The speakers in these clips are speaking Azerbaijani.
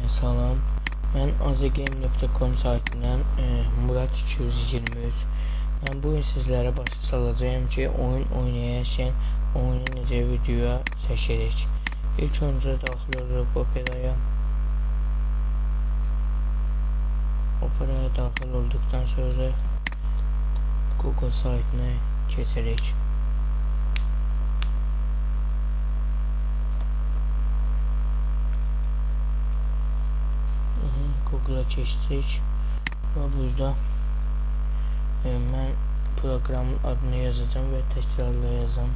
Salam, mən azegame.com saytından Murad 223. Mən bugün sizlərə başa salacağım ki, oyun oynayarkən oyunu necə videoya çəkirik. İlk öncə daxil oluruq Operaya. Operaya daxil olduqdan sonra Google saytına keçirik. Google'a keçdik və burada mən proqramın adını yazacağım və təkrarlayacağım.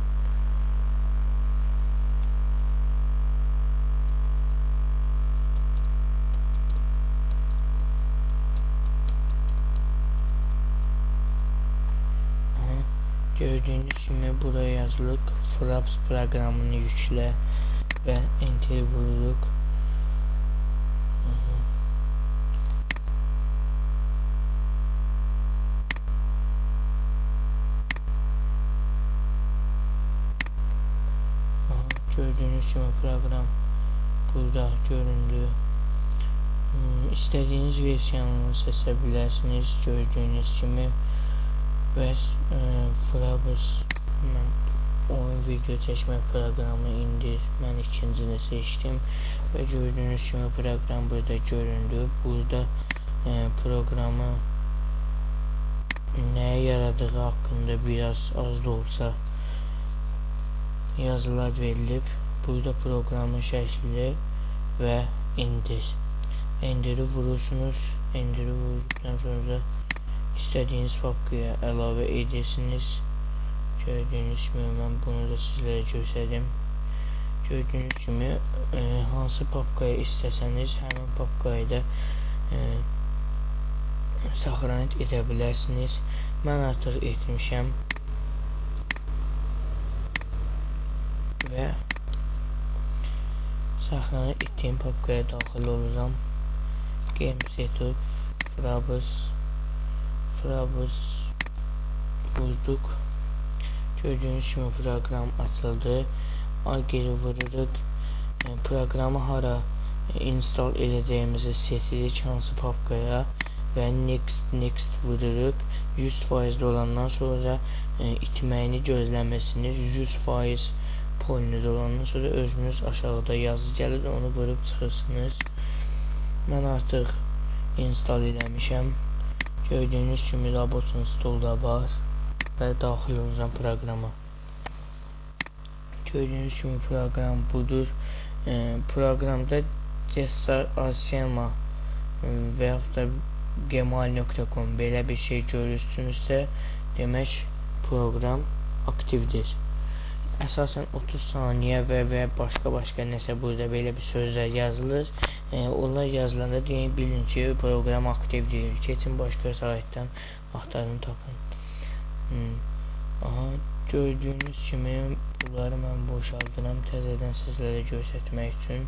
Gördüyünüz kimi buraya yazılıq. Fraps proqramını yüklə və enter vururuq. Gördüyünüz kimi proqram burada göründü. İstədiyiniz versiyanını seçə bilərsiniz. Gördüyünüz kimi və Fraps oyun video çəkmək proqramı indir. Mən ikincini seçdim və gördüyünüz kimi proqram burada göründü. Burada proqramı nəyə yaradığı haqqında biraz az da olsa yazılar verilib. Burada proqramın şəkli və indir. Endiri vurursunuz. Endiri vurdukdan sonra istədiyiniz papkaya əlavə edirsiniz. Gördüyünüz kimi mən bunu da sizlərə göstərdim. Gördüyünüz kimi hansı papkaya istəsəniz həmin papkayı da saxlanət edə bilərsiniz. Mən artıq etmişəm və saxlanət etdiyim papkaya daxil olacağım. Game Setup, Fraps vurduq. Gördüyünüz kimi proqram açıldı. Geri vururuq. Proqramı hara install edəcəyimizi seçirik, hansı papkaya və next vururuq. 100% olandan sonra itməyini gözləməlisiniz. 100% polini dolandan sonra özünüz aşağıda yazı gəlir, onu vurub çıxırsınız. Mən artıq install eləmişəm. Gördüyünüz kimi Robot Install-da var və daxil olacağım proqrama. Gördüyünüz kimi proqram budur. Proqramda Cesar Asema və yaxud da gmail.com belə bir şey görürsünüzsə, demək proqram aktivdir. Əsasən 30 saniyə və başqa nəsə burada belə bir sözlər yazılır. Onlar yazılanda bilin ki, proqram aktiv deyil. Keçin başqa saytdan axtarın tapın. Gördüyünüz kimi bunları mən boşaldıram təzədən sizlərə göstərmək üçün.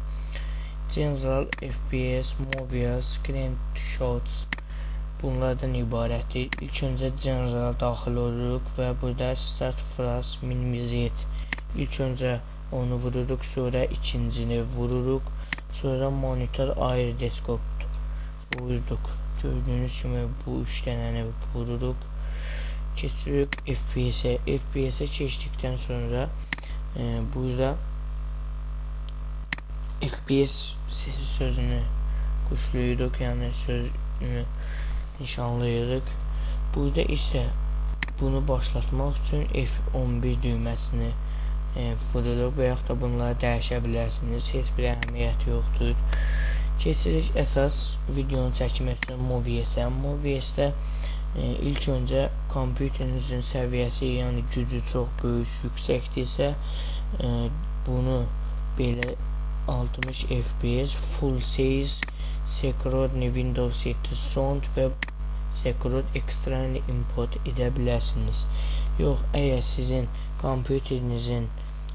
General FPS, Movie, Screenshots bunlardan ibarətdir. İlk öncə General daxil oluruq və burada Start Fraps Minimizate. İlk öncə onu vururuq, sonra ikincini vururuq, sonra Monitor Air Desktop vurduq. Gördüyünüz kimi bu üç dənəni vururuq. Keçirik FPS-ə. FPS-ə keçdikdən sonra burada FPS sözünü quşlayırıq, yəni sözünü nişanlayırıq. Burada isə bunu başlatmaq üçün F11 düyməsini vururuq və yaxud da bunları dəyişə bilərsiniz. Heç bir əhəmiyyəti yoxdur. Keçirik əsas videonu çəkmək üçün Movie-sə. Movie-sə ilk öncə kompüterinizin səviyyəsi, yəni gücü çox böyük, yüksəkdirsə bunu belə 60 FPS, Full Size, Security Windows 7 Sound və Security External Import edə bilərsiniz. Yox, əgər sizin kompüterinizin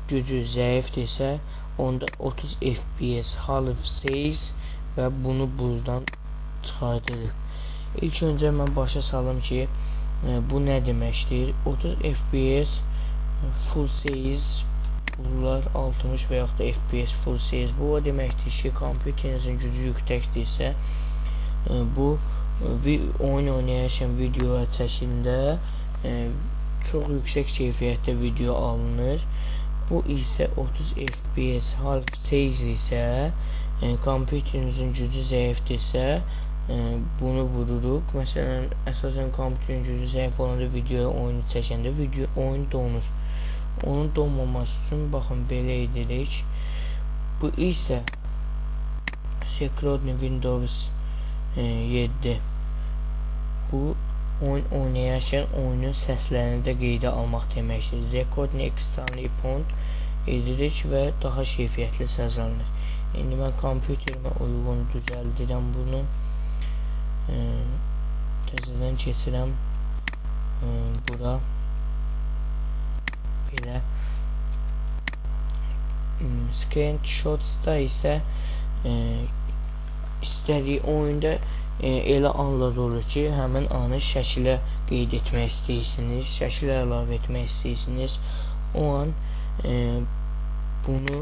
gücü zəifdirsə, onda 30 FPS, Half Size və bunu buradan çıxardırıq. İlk öncə mən başa salım ki, bu nə deməkdir? 30 FPS, Full Size bunlar 60 və yaxud da FPS full series. Bu o deməkdir ki, kompüterinizin gücü yüksəkdirsə, bu oyun oynayarkən video çəkində çox yüksək keyfiyyətdə video alınır. Bu isə 30 FPS half series isə kompüterinizin gücü zəifdirsə bunu vururuq. Məsələn, əsasən kompüterin gücü zəif olanda video oyunu çəkəndə oyun donur. Onun donmaması üçün baxın belə edirik. Bu isə Security Windows 7. Bu oyun oynayarkən oyunun səslərini də qeydə almaq deməkdir. Recording externally point edirik və daha keyfiyyətli səs alınır. İndi mən kompüterimə uyğun düzəldirəm bunu. Təzədən keçirəm bura. Belə screenshotsda isə istədiyi oyunda elə anlar olur ki, həmin anı şəkilə qeyd etmək istəyirsiniz, şəkilə əlavə etmək istəyirsiniz. O an bunu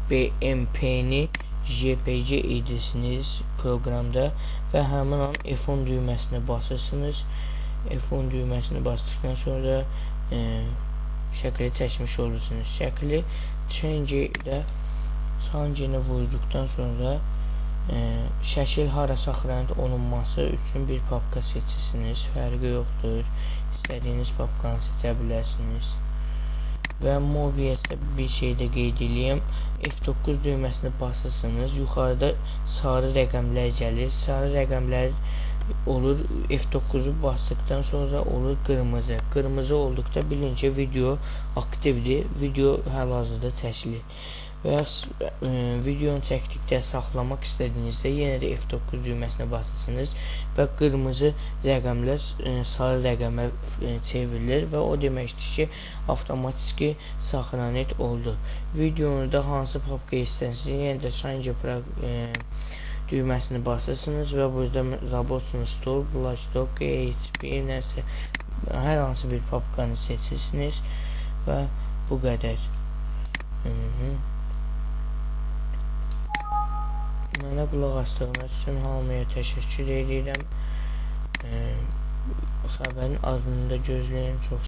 BMP-ni JPG edirsiniz proqramda və həmin an F10 düyməsini basırsınız. F10 düyməsini basdıqdan sonra şəkili çəkmiş olursunuz. Şəkili change-ni vurduqdan sonra şəkil hara saxlanıb olunması üçün bir papka seçirsiniz. Fərqi yoxdur. İstədiyiniz papkanı seçə bilərsiniz. Və Movies'də bir şey də qeyd edeyim. F9 düyməsini basırsınız. Yuxarıda sarı rəqəmlər gəlir. Sarı rəqəmlər olur. F9'u basdıqdan sonra olur qırmızı. Qırmızı olduqda bilin ki, video aktivdir. Video hal-hazırda çəkilir. Və videonu çəkdikdə saxlamaq istədiyinizdə yenə də F9 düyməsine basırsınız və qırmızı rəqəmlər sarı rəqəmə çevrilir və o deməkdir ki, avtomatiki saxlanit oldu. Videonu da hansı papka istərsiniz, yenə də change düyməsini basırsınız və burada Robotun Store, Blackstock, HP, nəsə hər hansı bir papkanı seçirsiniz və bu qədər. Mənə qulaq asdığınız üçün hamıya təşəkkür edirəm. Xəbərin ardında gözləyin. Çox